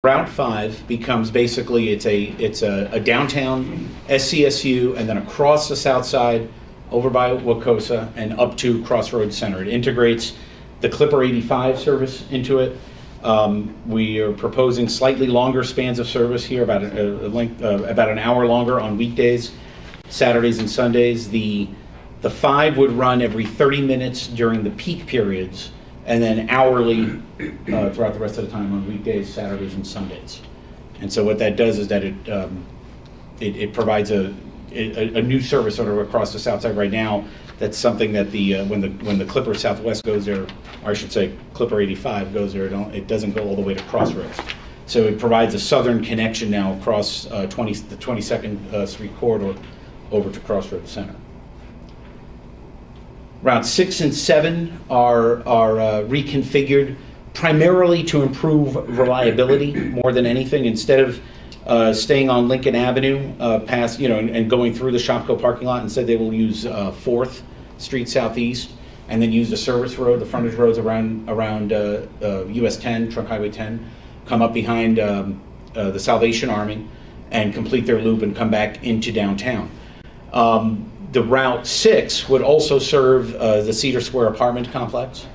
Route 5 becomes basically it's a downtown SCSU, and then across the south side over by Wacosa and up to Crossroads Center. It integrates the Clipper 85 service into it. We are proposing slightly longer spans of service here, about about an hour longer on weekdays, Saturdays and Sundays. The 5 would run every 30 minutes during the peak periods, and then hourly throughout the rest of the time on weekdays, Saturdays, and Sundays. And so what that does is that it provides a new service sort of across the south side right now. That's something that when the Clipper Southwest goes there, or I should say Clipper 85 goes there, it doesn't go all the way to Crossroads. So it provides a southern connection now across the 22nd Street corridor over to Crossroads Center. Route 6 and 7 are reconfigured primarily to improve reliability more than anything. Instead of staying on Lincoln Avenue past, and going through the Shopko parking lot, instead they will use 4th Street Southeast and then use the service road, the frontage roads around US 10, Trunk Highway 10, come up behind the Salvation Army and complete their loop and come back into downtown. The Route 6 would also serve the Cedar Square apartment complex.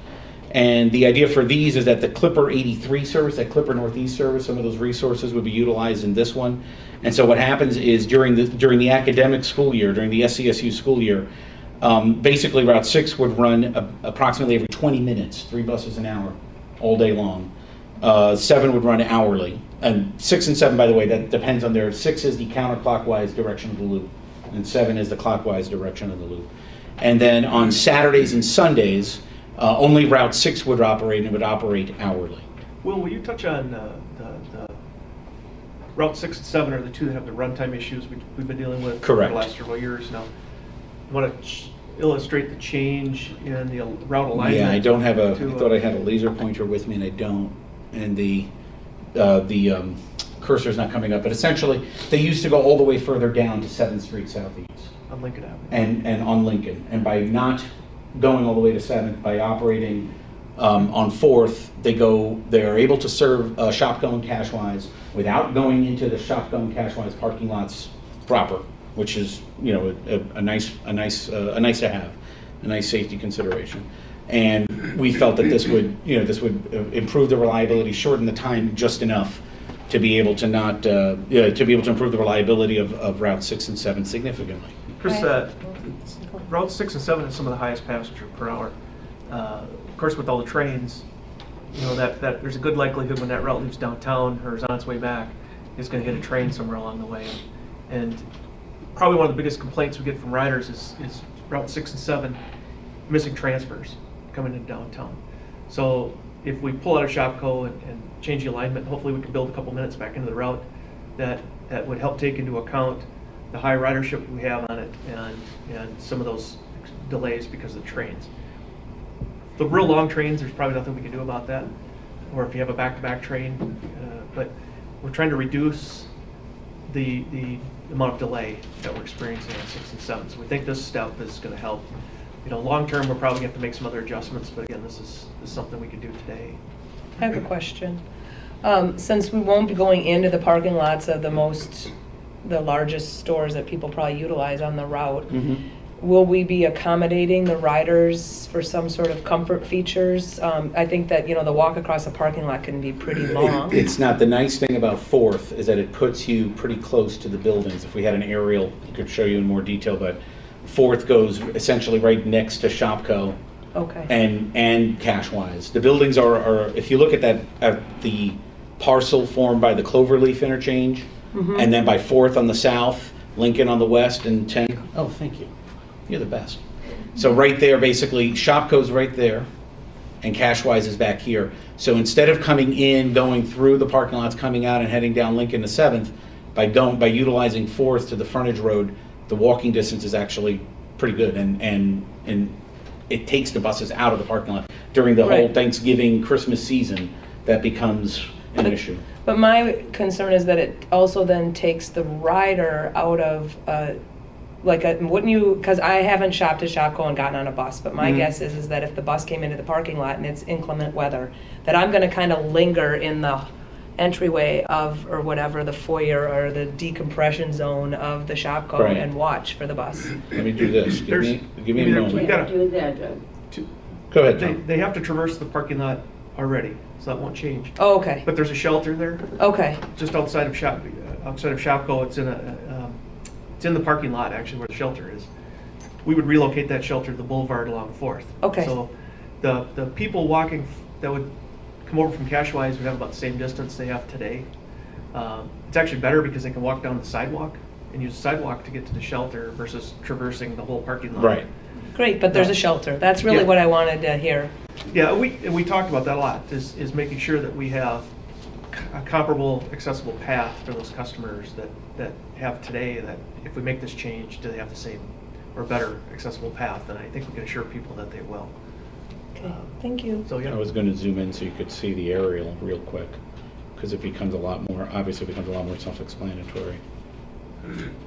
And the idea for these is that the Clipper 83 service, that Clipper Northeast service, some of those resources would be utilized in this one. And so what happens is during the academic school year, during the SCSU school year, basically Route 6 would run approximately every 20 minutes, 3 buses an hour, all day long. 7 would run hourly. And 6 and 7, by the way, that depends on 6 is the counterclockwise direction of the loop, and 7 is the clockwise direction of the loop. And then on Saturdays and Sundays, only Route 6 would operate, and it would operate hourly. Will you touch on the Route 6 and 7 are the two that have the runtime issues we've been dealing with Correct. for the last several years now? You want to illustrate the change in the route alignment? Yeah, I don't have I thought I had a laser pointer with me, and I don't. And the cursor's not coming up. But essentially, they used to go all the way further down to 7th Street Southeast. On Lincoln Avenue. And on Lincoln. And by not going all the way to 7th, by operating on 4th, they are able to serve Shopko and Cashwise without going into the Shopko and Cashwise parking lots proper, which is a nice to have, a nice safety consideration. And we felt that this would improve the reliability, shorten the time just enough to be able to improve the reliability of Route 6 and 7 significantly. Chris, Route 6 and 7 is some of the highest passenger per hour. Of course, with all the trains, that there's a good likelihood when that route leaves downtown or is on its way back, it's going to hit a train somewhere along the way. And probably one of the biggest complaints we get from riders is Route 6 and 7 missing transfers coming into downtown. So if we pull out of Shopko and change the alignment, hopefully we can build a couple minutes back into the route that would help take into account the high ridership we have on it and some of those delays because of the trains. The real long trains, there's probably nothing we can do about that, or if you have a back-to-back train, but we're trying to reduce the amount of delay that we're experiencing on 6 and 7. So we think this step is going to help. Long term, we're probably going to have to make some other adjustments, but again, this is something we can do today. I have a question. Since we won't be going into the parking lots of the largest stores that people probably utilize on the route, will we be accommodating the riders for some sort of comfort features? I think that the walk across the parking lot can be pretty long. It's not. The nice thing about 4th is that it puts you pretty close to the buildings. If we had an aerial, I could show you in more detail, but 4th goes essentially right next to Shopko. Okay. And Cashwise. The buildings are if you look at the parcel formed by the Cloverleaf interchange, and then by 4th on the south, Lincoln on the west, and 10. Oh, thank you. You're the best. So right there, basically, Shopko's right there, and Cashwise is back here. So instead of coming in, going through the parking lots, coming out and heading down Lincoln to 7th, by utilizing 4th to the frontage road, the walking distance is actually pretty good, and it takes the buses out of the parking lot. During the whole Thanksgiving, Christmas season, that becomes an issue. But my concern is that it also then takes the rider out of, wouldn't you, because I haven't shopped at Shopko and gotten on a bus, but my guess is that if the bus came into the parking lot and it's inclement weather, that I'm going to kind of linger in the entryway of, or whatever, the foyer or the decompression zone of the Shopko Right. and watch for the bus. Let me do this. Give There's- me a there- moment. we gotta- Do that, Go ahead, Tom. They have to traverse the parking lot already, so that won't change. Oh, okay, But there's a shelter there, okay, just outside of Shopko. It's in the parking lot, actually, where the shelter is. We would relocate that shelter to the boulevard along Fourth. Okay. So the people walking that would come over from Cashwise would have about the same distance they have today. It's actually better because they can walk down the sidewalk and use the sidewalk to get to the shelter versus traversing the whole parking lot. Right. great, but there's a shelter. That's really Yeah. what I wanted to hear. Yeah, we talked about that a lot, is making sure that we have a comparable, accessible path for those customers that have today, that if we make this change, do they have the same or better accessible path? And I think we can assure people that they will. Okay, thank you. So, I yeah. was going to zoom in so you could see the aerial real quick, because it becomes a lot more, obviously becomes a lot more self-explanatory.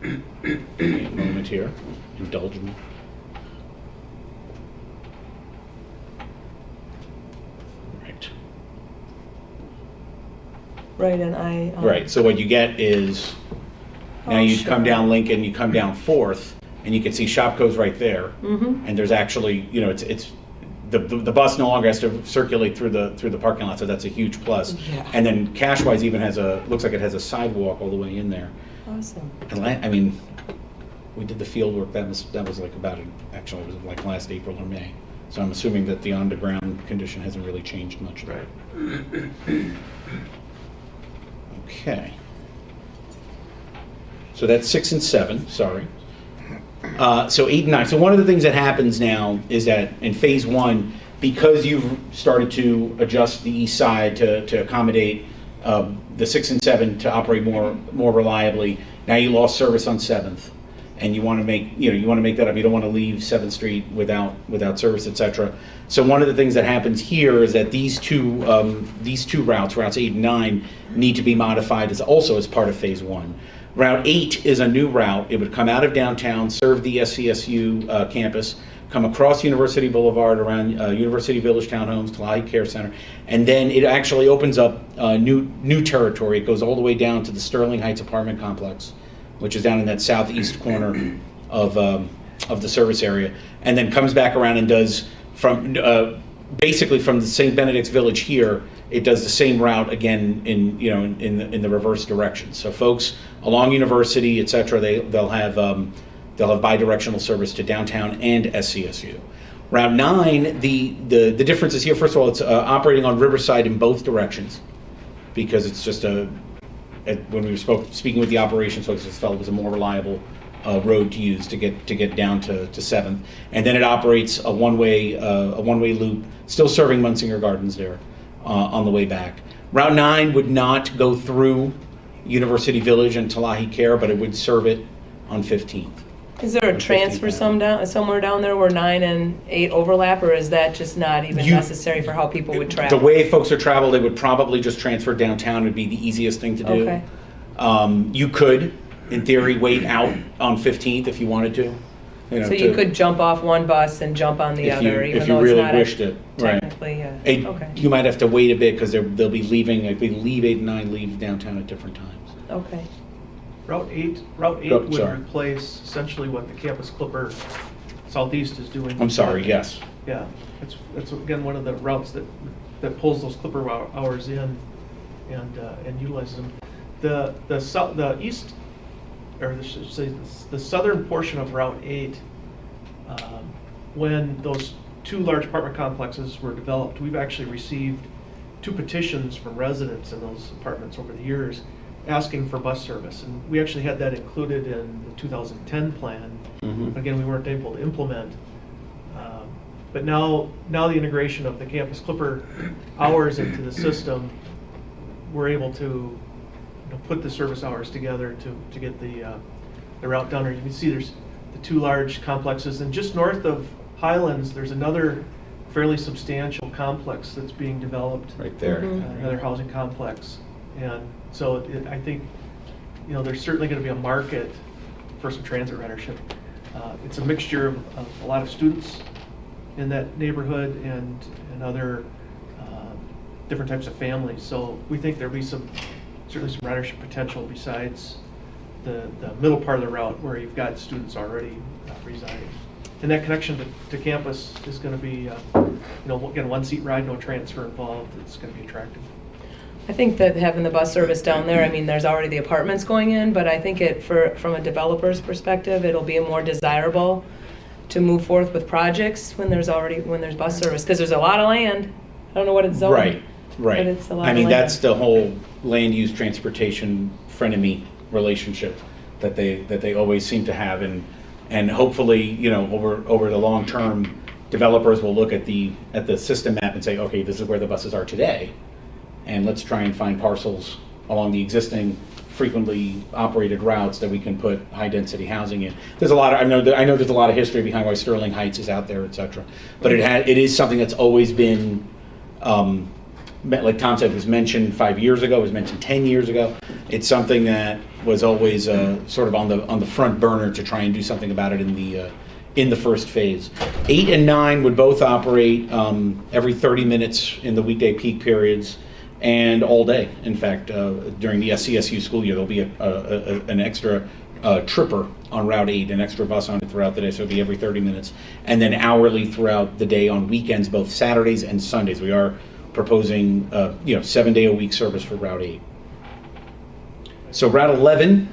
Give me a moment here, indulge me. Right. Right, and I. Right, so what you get is, now Oh, you come sure. down Lincoln, you come down Fourth, and you can see Shopko's right there. Mm-hmm, And there's actually, it's the bus no longer has to circulate through the parking lot, so that's a huge plus. Yeah. And then Cashwise even looks like it has a sidewalk all the way in there. awesome. And I mean, we did the field work, that was like actually it was like last April or May. So I'm assuming that the on-the-ground condition hasn't really changed much there. Right. Okay. So that's 6 and 7, sorry. So 8 and 9. So one of the things that happens now is that in phase 1, because you've started to adjust the east side to accommodate the 6 and 7 to operate more reliably, now you lost service on 7th, and you want to make that up. You don't want to leave 7th Street without service, etc. So one of the things that happens here is that these two routes 8 and 9, need to be modified as part of phase 1. Route 8 is a new route. It would come out of downtown, serve the SCSU campus, come across University Boulevard around University Village Townhomes, Talahi Care Center, and then it actually opens up new territory. It goes all the way down to the Sterling Heights apartment complex, which is down in that southeast corner of the service area, and then comes back around and does basically from the St. Benedict's Village here. It does the same route again in the reverse direction. So folks along University, etc., they'll have bidirectional service to downtown and SCSU. Route 9, the difference is here. First of all, it's operating on Riverside in both directions, because it's just when we were speaking with the operations folks, just felt it was a more reliable road to use to get down to 7th, and then it operates a one-way loop, still serving Munsinger Gardens there. On the way back. Route 9 would not go through University Village and Talahi Care, but it would serve it on 15th. Is there a On transfer 15th somewhere down there where 9 and 8 overlap, or is that just not even necessary for how people would travel? The way folks are traveled, they would probably just transfer downtown would be the easiest thing to do. Okay. You could, in theory, wait out on 15th if you wanted to. So you could jump off one bus and jump on the other, even if you though really it's not wished it. Right. technically, okay, You might have to wait a bit because they'll be leaving. I believe 8 and 9 leave downtown at different times. okay. Route 8 Oh, would sorry. replace essentially what the Campus Clipper Southeast is doing. I'm sorry. Yes. Yeah, it's again one of the routes that pulls those Clipper hours in and utilizes them. The east, or the southern portion of Route 8, when those two large apartment complexes were developed, we've actually received 2 petitions from residents in those apartments over the years asking for bus service. And we actually had that included in the 2010 plan. Mhm. Again, we weren't able to implement. But now the integration of the Campus Clipper hours into the system, we're able to put the service hours together to get the route done. Or you can see there's the 2 large complexes, and just north of Highlands, there's another fairly substantial complex that's being developed. Right there. Mhm. Another housing complex. And so I think, there's certainly going to be a market for some transit ridership. It's a mixture of a lot of students in that neighborhood and other different types of families. So we think there'll be certainly some ridership potential besides the middle part of the route where you've got students already residing. And that connection to campus is going to be, again, one-seat ride, no transfer involved. It's going to be attractive. I think that having the bus service down there, I mean, there's already the apartments going in, but I think from a developer's perspective, it'll be more desirable to move forth with projects when there's bus service, because there's a lot of land. I don't know what it's zoned. Right. But it's a lot I of mean, land. that's the whole land use transportation frenemy relationship that they always seem to have, and hopefully, over the long term, developers will look at the system map and say, okay, this is where the buses are today, and let's try and find parcels along the existing frequently operated routes that we can put high density housing in. There's a lot of, I know there's a lot of history behind why Sterling Heights is out there, et cetera, but it is something that's always been, like Tom said, was mentioned 5 years ago, was mentioned 10 years ago. It's something that was always sort of on the front burner to try and do something about it in the first phase. 8 and 9 would both operate every 30 minutes in the weekday peak periods and all day. In fact, during the SCSU school year, there'll be an extra tripper on Route 8, an extra bus on it throughout the day, so it'll be every 30 minutes. And then hourly throughout the day on weekends, both Saturdays and Sundays. We are proposing 7-day-a-week service for Route 8. So Route 11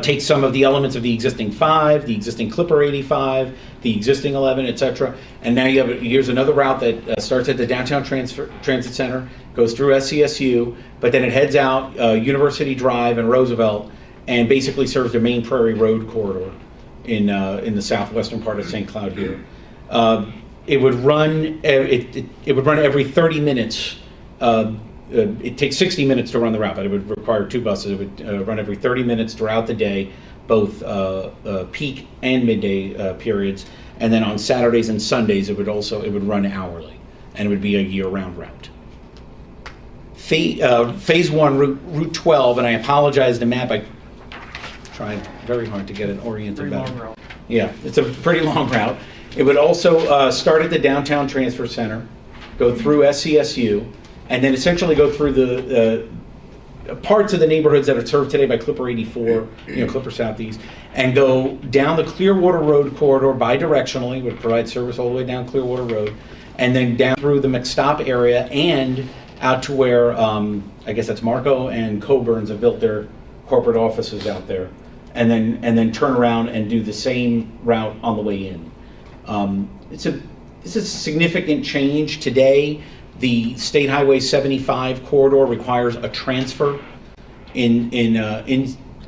takes some of the elements of the existing 5, the existing Clipper 85, the existing 11, etc. And now here's another route that starts at the Downtown Transit Center, goes through SCSU, but then it heads out University Drive and Roosevelt, and basically serves the main Prairie Road corridor in the southwestern part of St. Cloud here. It would run. It would run every 30 minutes. It takes 60 minutes to run the route, but it would require 2 buses. It would run every 30 minutes throughout the day, both peak and midday periods. And then on Saturdays and Sundays, it would run hourly, and it would be a year-round route. Phase 1, Route 12, and I apologize. The map, I tried very hard to get it oriented better. Pretty long route. Yeah, it's a pretty long route. It would also start at the Downtown Transfer Center, go through SCSU, and then essentially go through the parts of the neighborhoods that are served today by Clipper 84, Clipper Southeast, and go down the Clearwater Road corridor bidirectionally, would provide service all the way down Clearwater Road, and then down through the McStop area and out to where, I guess that's Marco and Coburn's have built their corporate offices out there, and then turn around and do the same route on the way in. This is a significant change. Today, the State Highway 75 corridor requires a transfer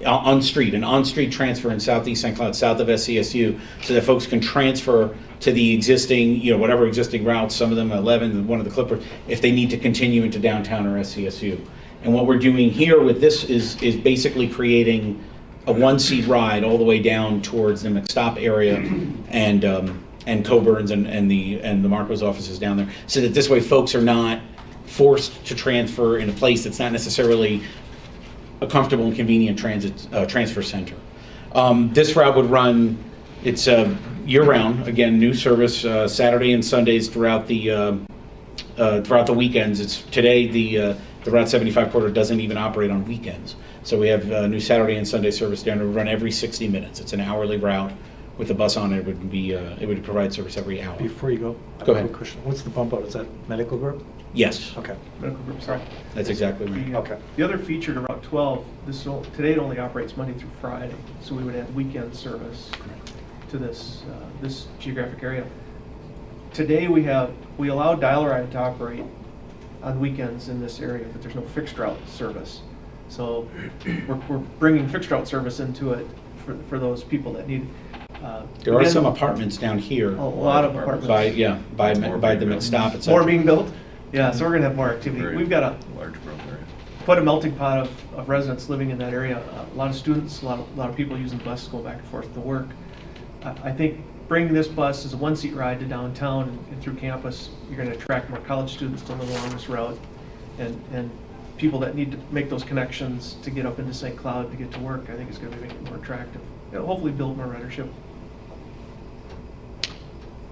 on-street transfer in Southeast St. Cloud, south of SCSU, so that folks can transfer to the existing, whatever existing routes, some of them 11, one of the Clippers, if they need to continue into downtown or SCSU. And what we're doing here with this is basically creating a one-seat ride all the way down towards the McStop area and Coburn's and the Marco's offices down there, so that this way folks are not forced to transfer in a place that's not necessarily a comfortable and convenient transfer center. This route would run, it's year-round, again, new service Saturday and Sundays throughout the weekends. It's today the Route 75 corridor doesn't even operate on weekends, so we have new Saturday and Sunday service down. It would run every 60 minutes. It's an hourly route. With the bus on it, it would provide service every hour. Before you go, Go ahead. quick question. What's the bump out? Is that medical group? Yes, Okay. Medical group, sorry. that's exactly right. Okay. The other feature to Route 12, today it only operates Monday through Friday, so we would add weekend service to this geographic area. Today we allow dial-a-ride to operate on weekends in this area, but there's no fixed route service. So we're bringing fixed route service into it for those people that need it. There are Again, some apartments down here. A lot of apartments. By the McStop, etc. More being built. Yeah, so we're gonna have more activity. Very We've got a large growth area. quite a melting pot of residents living in that area. A lot of students, a lot of people using the bus to go back and forth to work. I think bringing this bus as a one-seat ride to downtown and through campus, you're going to attract more college students to live along this route, and people that need to make those connections to get up into St. Cloud to get to work. I think it's going to be making it more attractive. It'll hopefully build more ridership.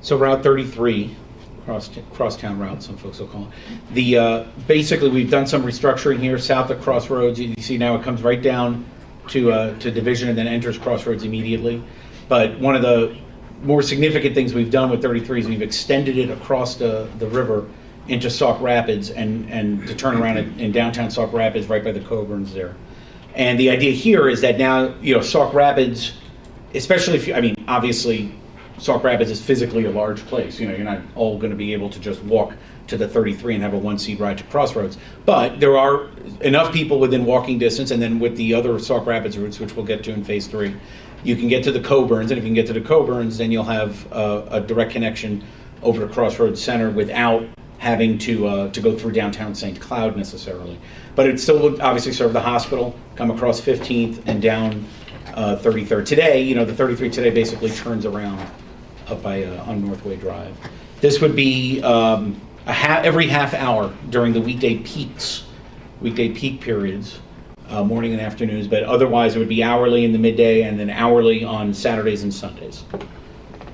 So Route 33 crosstown route, some folks will call it. Basically, we've done some restructuring here south of Crossroads. You see now it comes right down to Division and then enters Crossroads immediately. But one of the more significant things we've done with 33 is we've extended it across the river into Sauk Rapids and to turn around in downtown Sauk Rapids right by the Coburns there. And the idea here is that now, Sauk Rapids, especially if obviously Sauk Rapids is physically a large place. You're not all going to be able to just walk to the 33 and have a one-seat ride to Crossroads. But there are enough people within walking distance, and then with the other Sauk Rapids routes, which we'll get to in Phase 3, you can get to the Coburns, and if you can get to the Coburns, then you'll have a direct connection over to Crossroads Center without having to go through downtown St. Cloud necessarily. But it still would obviously serve the hospital, come across 15th and down 33rd. Today, the 33 today basically turns around up by on Northway Drive. This would be every half hour during the weekday peak periods, morning and afternoons, but otherwise it would be hourly in the midday and then hourly on Saturdays and Sundays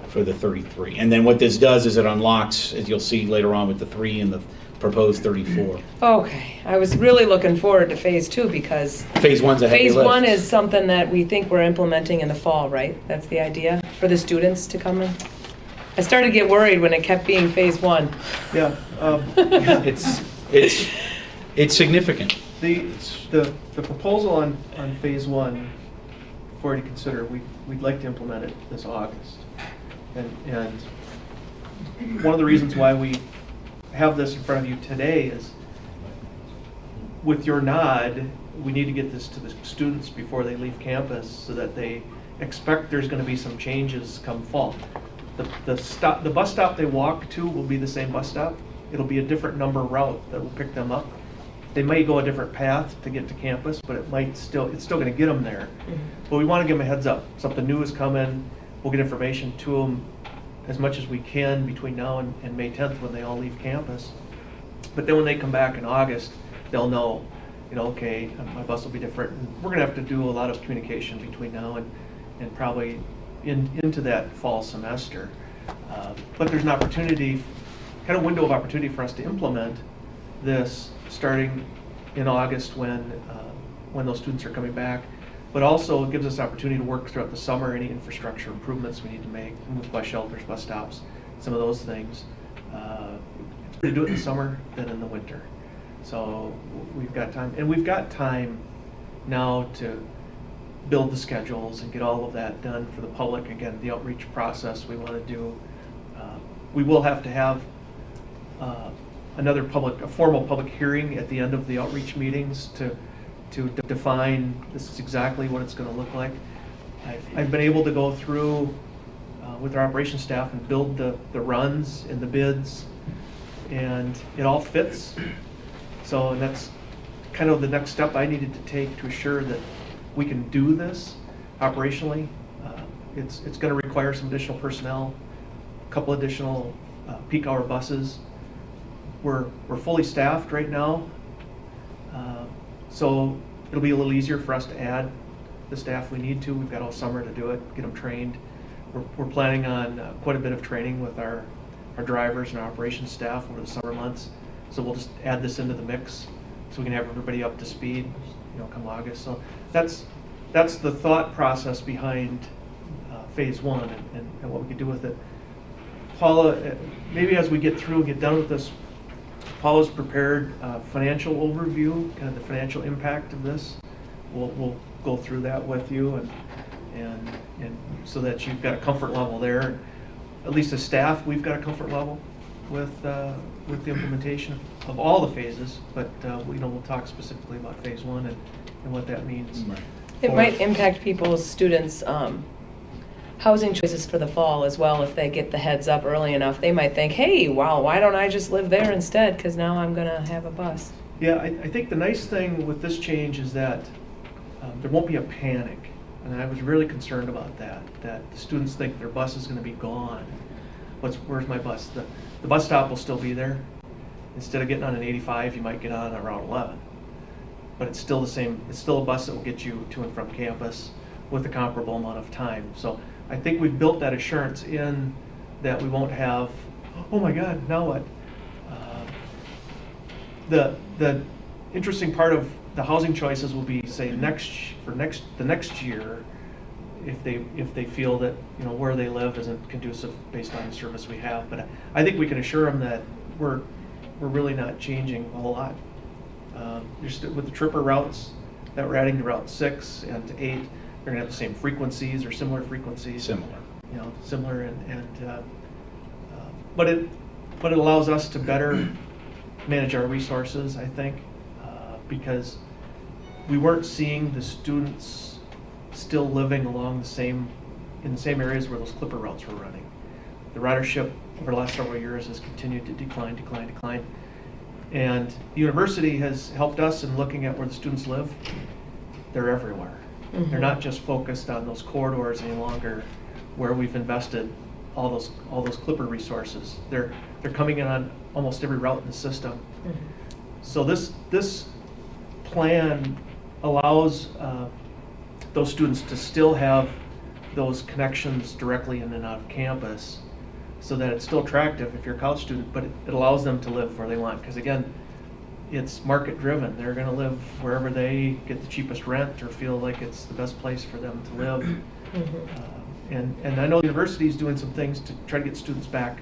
for the 33. And then what this does is it unlocks, as you'll see later on with the 3 and the proposed 34. Okay, I was really looking forward to Phase 2 because Phase 1's a heavy Phase lift. 1 is something that we think we're implementing in the fall, right? That's the idea for the students to come in? I started to get worried when it kept being Phase 1. Yeah. It's significant. The proposal on Phase 1, for you to consider, we'd like to implement it this August. And one of the reasons why we have this in front of you today is, with your nod, we need to get this to the students before they leave campus so that they expect there's going to be some changes come fall. The bus stop they walk to will be the same bus stop. It'll be a different number route that will pick them up. They may go a different path to get to campus, but it's still going to get them there. But we want to give them a heads up. Something new is coming. We'll get information to them as much as we can between now and May 10th when they all leave campus. But then when they come back in August, they'll know, okay, my bus will be different. And we're going to have to do a lot of communication between now and probably into that fall semester. But there's an opportunity, kind of window of opportunity for us to implement this starting in August when those students are coming back. But also it gives us opportunity to work throughout the summer, any infrastructure improvements we need to make, move bus shelters, bus stops, some of those things. It's better to do it in the summer than in the winter. So we've got time, and we've got time now to build the schedules and get all of that done for the public. Again, the outreach process we want to do. We will have to have a formal public hearing at the end of the outreach meetings to define this is exactly what it's going to look like. I've been able to go through with our operations staff and build the runs and the bids, and it all fits. So, and that's kind of the next step I needed to take to assure that we can do this operationally. It's going to require some additional personnel, a couple additional peak hour buses. We're fully staffed right now, so it'll be a little easier for us to add the staff we need to. We've got all summer to do it, get them trained. We're planning on quite a bit of training with our drivers and our operations staff over the summer months. So we'll just add this into the mix so we can have everybody up to speed, come August. So that's the thought process behind Phase 1 and what we could do with it. Paula, maybe as we get through and get done with this, Paula's prepared a financial overview, kind of the financial impact of this. We'll go through that with you and so that you've got a comfort level there. At least as staff, we've got a comfort level with the implementation of all the phases, but we'll talk specifically about Phase 1 and what that means. Right. It might impact people's students' housing choices for the fall as well. If they get the heads up early enough, they might think, hey, wow, why don't I just live there instead, because now I'm going to have a bus. Yeah, I think the nice thing with this change is that there won't be a panic. And I was really concerned about that the students think their bus is going to be gone. Where's my bus? The bus stop will still be there. Instead of getting on an 85, you might get on a Route 11. But it's still the same. It's still a bus that will get you to and from campus with a comparable amount of time. So I think we've built that assurance in that we won't have oh my God, now what? The interesting part of the housing choices will be, say, the next year, if they feel that, you know, where they live isn't conducive based on the service we have. But I think we can assure them that we're really not changing a whole lot. With the tripper routes that we're adding to Route 6 and to 8, they're gonna have the same frequencies or similar frequencies. Similar. You know, similar but it allows us to better manage our resources, I think, because we weren't seeing the students still living along in the same areas where those clipper routes were running. The ridership over the last several years has continued to decline. And the university has helped us in looking at where the students live. They're everywhere. Mhm. They're not just focused on those corridors any longer where we've invested all those clipper resources. They're coming in on almost every route in the system. Mhm. So this plan allows those students to still have those connections directly in and out of campus, so that it's still attractive if you're a college student, but it allows them to live where they want. Because again, it's market driven. They're going to live wherever they get the cheapest rent or feel like it's the best place for them to live. Mhm. And I know the university is doing some things to try to get students back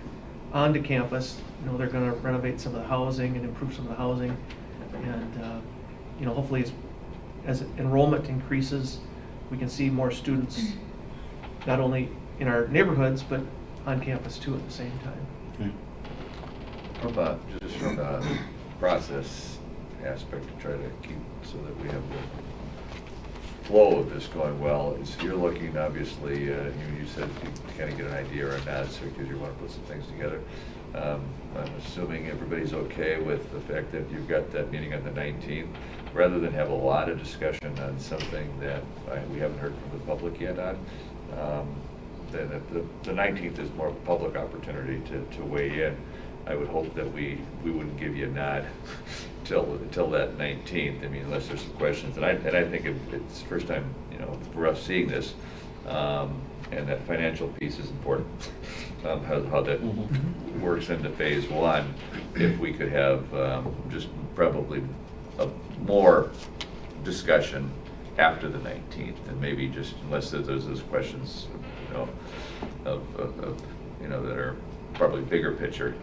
onto campus. You know, they're going to renovate some of the housing and improve some of the housing. And, you know, hopefully as enrollment increases, we can see more students, not only in our neighborhoods, but on campus too at the same time. Just from a process aspect to try to keep so that we have the flow of this going well, is you're looking, obviously, you said to kind of get an idea or a nod, so because you want to put some things together. I'm assuming everybody's okay with the fact that you've got that meeting on the 19th, rather than have a lot of discussion on something that we haven't heard from the public yet on. Then the 19th is more of a public opportunity to weigh in. I would hope that we wouldn't give you a nod till that 19th. I mean, unless there's some questions. And I think it's the first time, you know, for us seeing this, and that financial piece is important. How that works into phase one. If we could have just probably a more discussion after the 19th, and maybe just, unless there's those questions, you know, of you know, that are probably bigger picture,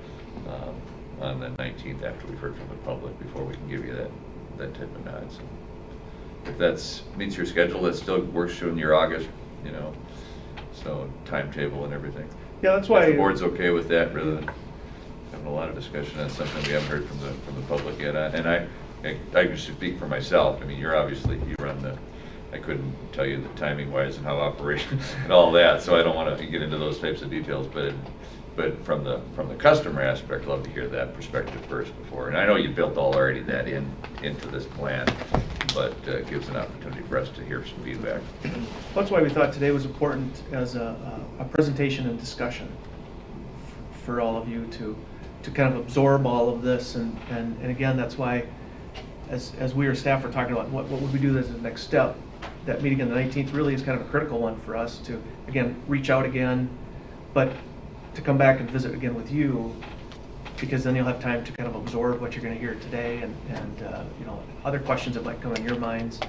on the 19th after we've heard from the public, before we can give you that type of nod. So if that meets your schedule, that still works in your August, you know, so timetable and everything. Yeah, that's why If the board's okay with that, rather than having a lot of discussion on something we haven't heard from the public yet. And I can speak for myself. I mean, you run the, I couldn't tell you the timing wise and how operation and all that, so I don't want to get into those types of details. But from the customer aspect, I'd love to hear that perspective first before. And I know you built already that into this plan, but it gives an opportunity for us to hear some feedback. That's why we thought today was important as a presentation and discussion for all of you to kind of absorb all of this. And again, that's why as we or staff are talking about what would we do as the next step, that meeting on the 19th really is kind of a critical one for us to, again, reach out again, but to come back and visit again with you, because then you'll have time to kind of absorb what you're going to hear today and you know, other questions that might come in your minds.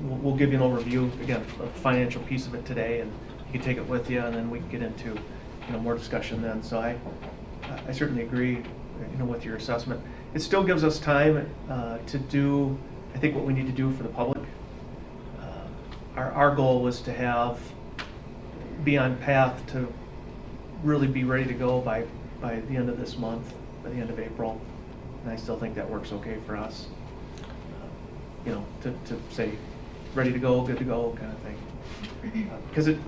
We'll give you an overview, again, of the financial piece of it today, and you can take it with you, and then we can get into, you know, more discussion then. So I certainly agree, you know, with your assessment. It still gives us time to do, I think, what we need to do for the public. Our goal was to be on path to really be ready to go by the end of this month, by the end of April. And I still think that works okay for us. You know, to say, ready to go, good to go kind of thing. Because it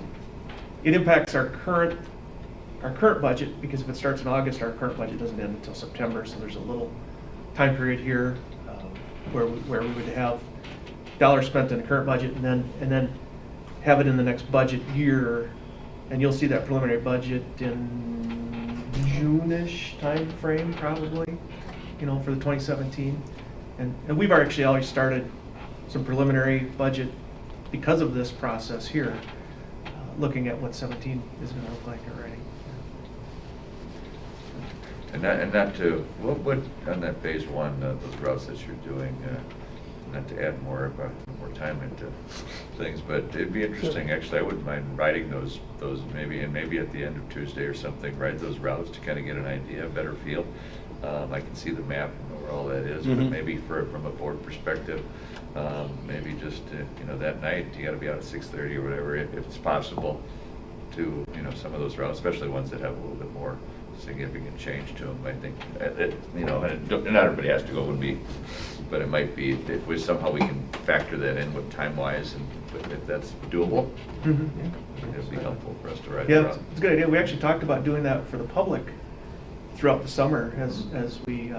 impacts our current budget, because if it starts in August, our current budget doesn't end until September, so there's a little time period here where we would have dollars spent in the current budget and then have it in the next budget year. And you'll see that preliminary budget in June-ish time frame, probably, you know, for the 2017. And we've actually already started some preliminary budget because of this process here, looking at what 17 is going to look like already. And not to, what would, on that phase one, those routes that you're doing, not to add more time into things, but it'd be interesting, actually, I wouldn't mind writing those maybe, and maybe at the end of Tuesday or something, write those routes to kind of get an idea, a better feel. I can see the map and know where all that is, but maybe from a board perspective, maybe just, that night, you gotta be out at 6:30 or whatever, if it's possible, to, some of those routes, especially ones that have a little bit more significant change to them. I think, and not everybody has to go with me, but it might be, if somehow we can factor that in with time-wise, and if that's doable, it'd be helpful for us to write it Yeah, out. it's a good idea. We actually talked about doing that for the public throughout the summer as we,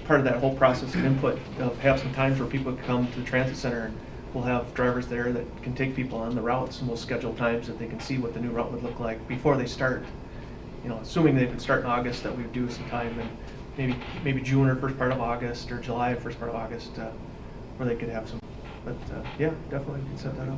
part of that whole process of input, of have some time for people to come to the transit center. We'll have drivers there that can take people on the routes, and we'll schedule times that they can see what the new route would look like before they start. Assuming they could start in August, that we'd do some time in maybe June or first part of August, or July, first part of August, where they could have some. But yeah, definitely we can set that up.